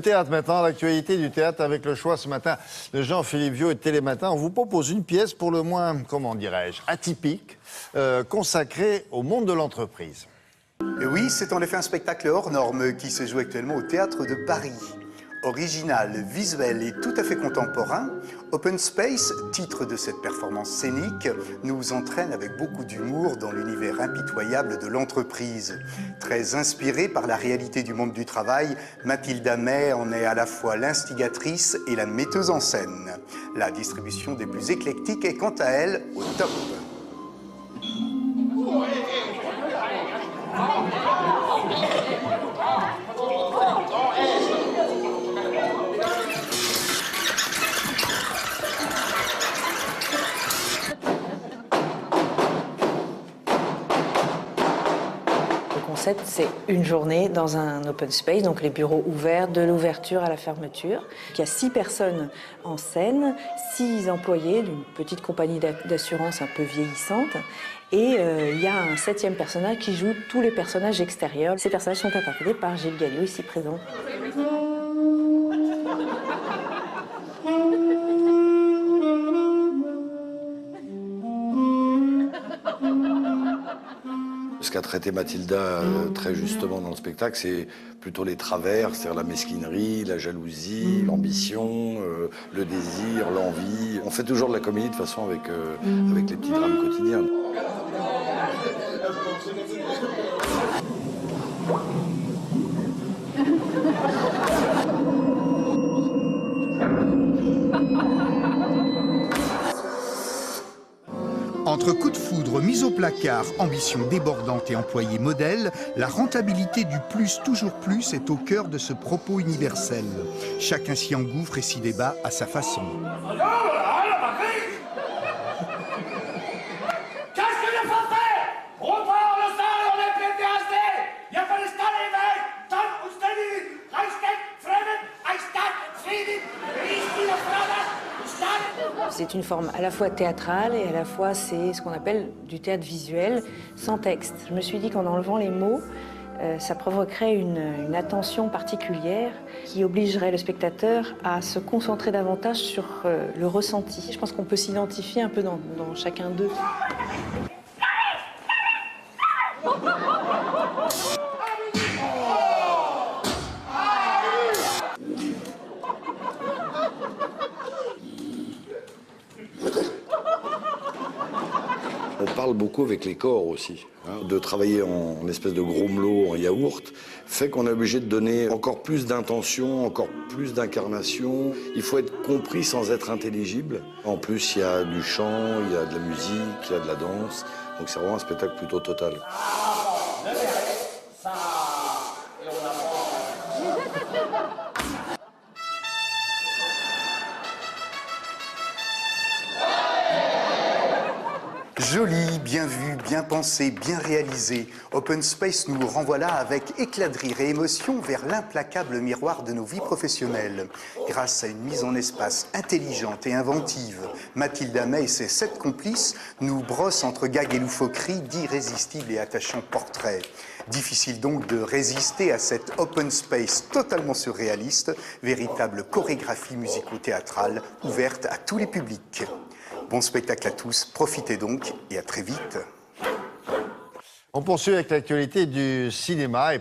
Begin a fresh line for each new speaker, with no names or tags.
Théâtre maintenant, l'actualité du théâtre avec le choix ce matin de Jean-Philippe Viau et de Télématin. On vous propose une pièce pour le moins, comment dirais-je, atypique, consacrée au monde de l'entreprise.
Et oui, c'est en effet un spectacle hors norme qui se joue actuellement au Théâtre de Paris. Original, visuel et tout à fait contemporain, Open Space, titre de cette performance scénique, nous entraîne avec beaucoup d'humour dans l'univers impitoyable de l'entreprise. Très inspirée par la réalité du monde du travail, Mathilda May en est à la fois l'instigatrice et la metteuse en scène. La distribution des plus éclectiques est quant à elle au top.
Le concept, c'est une journée dans un open space, donc les bureaux ouverts, de l'ouverture à la fermeture. Il y a 6 personnes en scène, 6 employés d'une petite compagnie d'assurance un peu vieillissante. Et il y a un 7e personnage qui joue tous les personnages extérieurs. Ces personnages sont interprétés par Gilles Galliot, ici présent.
Ce qu'a traité Mathilda très justement dans le spectacle, c'est plutôt les travers, c'est-à-dire la mesquinerie, la jalousie, l'ambition, le désir, l'envie. On fait toujours de la comédie de façon avec les petits drames quotidiens.
Entre coup de foudre, mise au placard, ambition débordante et employé modèle, la rentabilité du plus toujours plus est au cœur de ce propos universel. Chacun s'y engouffre et s'y débat à sa façon.
C'est une forme à la fois théâtrale et à la fois c'est ce qu'on appelle du théâtre visuel sans texte. Je me suis dit qu'en enlevant les mots, ça provoquerait une attention particulière qui obligerait le spectateur à se concentrer davantage sur le ressenti. Je pense qu'on peut s'identifier un peu dans chacun d'eux.
On parle beaucoup avec les corps aussi. De travailler en espèce de gros melot, en yaourt, fait qu'on est obligé de donner encore plus d'intention, encore plus d'incarnation. Il faut être compris sans être intelligible. En plus, il y a du chant, il y a de la musique, il y a de la danse. Donc c'est vraiment un spectacle plutôt total.
Joli, bien vu, bien pensé, bien réalisé. Open Space nous renvoie là avec éclat de rire et émotion vers l'implacable miroir de nos vies professionnelles. Grâce à une mise en espace intelligente et inventive, Mathilda May et ses 7 complices nous brossent entre gags et loufoqueries d'irrésistibles et attachants portraits. Difficile donc de résister à cette open space totalement surréaliste, véritable chorégraphie musico-théâtrale ouverte à tous les publics. Bon spectacle à tous, profitez donc et à très vite.
On poursuit avec l'actualité du cinéma.